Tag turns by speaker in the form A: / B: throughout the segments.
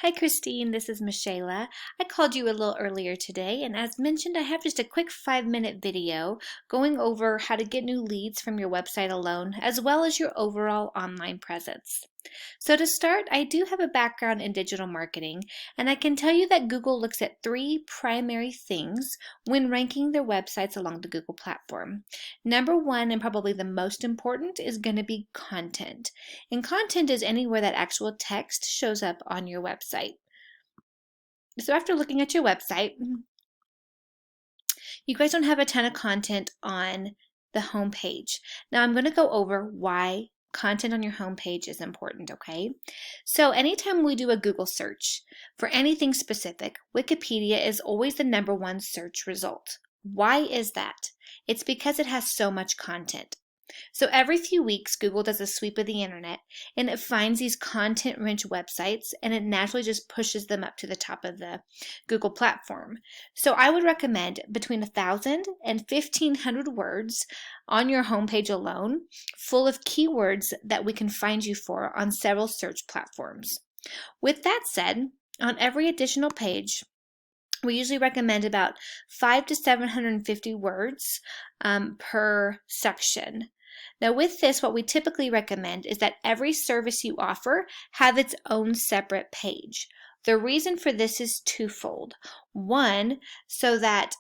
A: Hi Christine, this is Michaela. I called you a little earlier today, and as mentioned, I have just a quick 5-minute video going over how to get new leads from your website alone, as well as your overall online presence. So to start, I do have a background in digital marketing, and I can tell you that Google looks at 3 primary things when ranking their websites along the Google platform. Number one, and probably the most important, is going to be content. And content is anywhere that actual text shows up on your website. So after looking at your website, you guys don't have a ton of content on the home page. Now I'm going to go over why content on your home page is important, okay? So anytime we do a Google search for anything specific, Wikipedia is always the #1 search result. Why is that? It's because it has so much content. So every few weeks, Google does a sweep of the internet and it finds these content-rich websites and it naturally just pushes them up to the top of the Google platform. So I would recommend between 1,000 and 1,500 words on your homepage alone, full of keywords that we can find you for on several search platforms. With that said, on every additional page, we usually recommend about 500 to 750 words per section. Now with this, what we typically recommend is that every service you offer have its own separate page. The reason for this is twofold. One, so that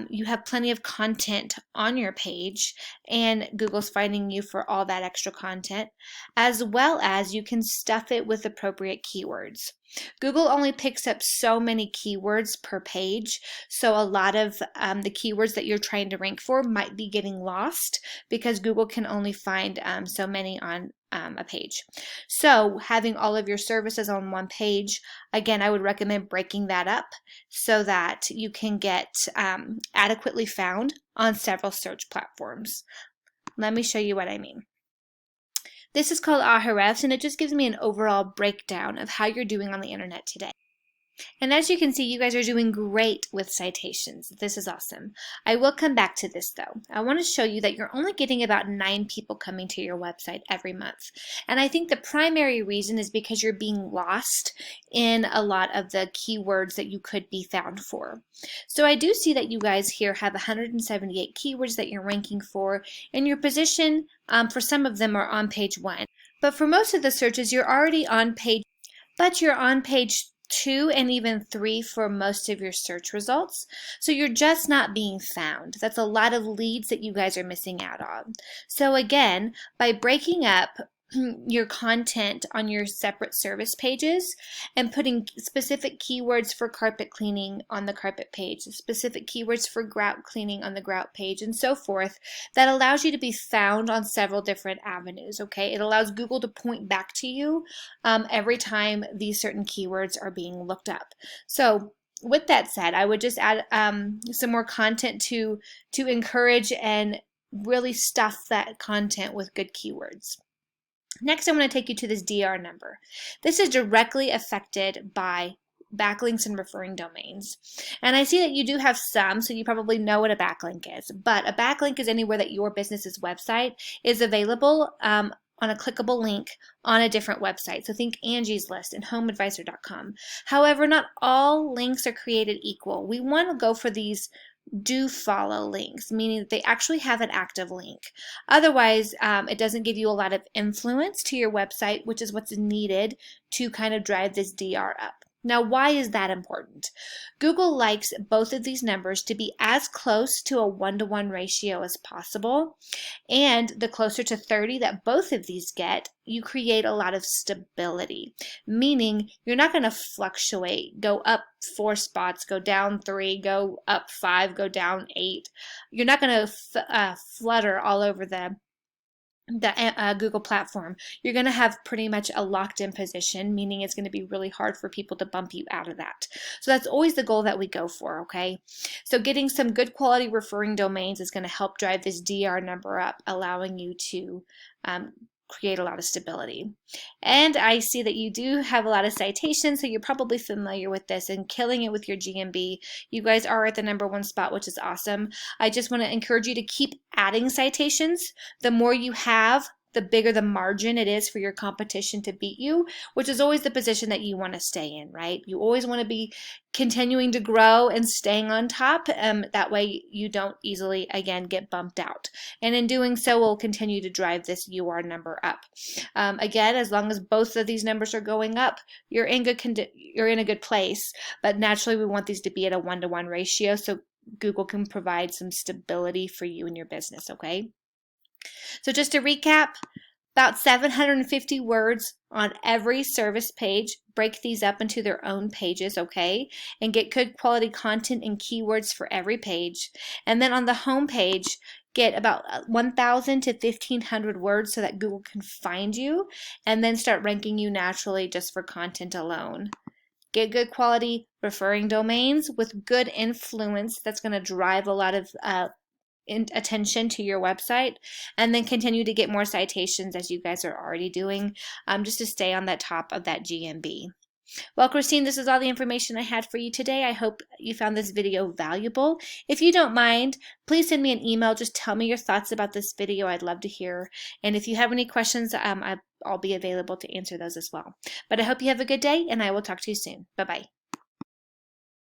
A: you have plenty of content on your page and Google's finding you for all that extra content, as well as you can stuff it with appropriate keywords. Google only picks up so many keywords per page, so a lot of the keywords that you're trying to rank for might be getting lost because Google can only find so many on a page. So having all of your services on one page, again, I would recommend breaking that up so that you can get adequately found on several search platforms. Let me show you what I mean. This is called Ahrefs, and it just gives me an overall breakdown of how you're doing on the internet today. And as you can see, you guys are doing great with citations. This is awesome. I will come back to this though. I want to show you that you're only getting about 9 people coming to your website every month. And I think the primary reason is because you're being lost in a lot of the keywords that you could be found for. So I do see that you guys here have 178 keywords that you're ranking for, and your position for some of them are on page 1. But for most of the searches, you're already on page, but you're on page 2 and even 3 for most of your search results. So you're just not being found. That's a lot of leads that you guys are missing out on. So again, by breaking up your content on your separate service pages and putting specific keywords for carpet cleaning on the carpet page, specific keywords for grout cleaning on the grout page, and so forth, that allows you to be found on several different avenues, okay? It allows Google to point back to you every time these certain keywords are being looked up. So with that said, I would just add some more content to encourage and really stuff that content with good keywords. Next, I want to take you to this DR number. This is directly affected by backlinks and referring domains. And I see that you do have some, so you probably know what a backlink is. But a backlink is anywhere that your business's website is available on a clickable link on a different website. So think Angie's List and HomeAdvisor.com. However, not all links are created equal. We want to go for these do follow links, meaning that they actually have an active link. Otherwise, it doesn't give you a lot of influence to your website, which is what's needed to kind of drive this DR up. Now, why is that important? Google likes both of these numbers to be as close to a 1-to-1 ratio as possible, and the closer to 30 that both of these get, you create a lot of stability, meaning you're not going to fluctuate, go up 4 spots, go down 3, go up 5, go down 8. You're not going to flutter all over the Google platform. You're going to have pretty much a locked-in position, meaning it's going to be really hard for people to bump you out of that. So that's always the goal that we go for, okay? So getting some good quality referring domains is going to help drive this DR number up, allowing you to create a lot of stability. And I see that you do have a lot of citations, so you're probably familiar with this and killing it with your GMB. You guys are at the #1 spot, which is awesome. I just want to encourage you to keep adding citations. The more you have, the bigger the margin it is for your competition to beat you, which is always the position that you want to stay in, right? You always want to be continuing to grow and staying on top. That way you don't easily, again, get bumped out. And in doing so, we'll continue to drive this UR number up. Again, as long as both of these numbers are going up, you're in a good place. But naturally, we want these to be at a 1-to-1 ratio so Google can provide some stability for you and your business, okay? So just to recap, about 750 words on every service page. Break these up into their own pages, okay? And get good quality content and keywords for every page. And then on the home page, get about 1,000 to 1,500 words so that Google can find you, and then start ranking you naturally just for content alone. Get good quality referring domains with good influence that's going to drive a lot of attention to your website, and then continue to get more citations as you guys are already doing, just to stay on that top of that GMB. Well, Christine, this is all the information I had for you today. I hope you found this video valuable. If you don't mind, please send me an email. Just tell me your thoughts about this video. I'd love to hear. And if you have any questions, I'll be available to answer those as well. But I hope you have a good day, and I will talk to you soon. Bye-bye.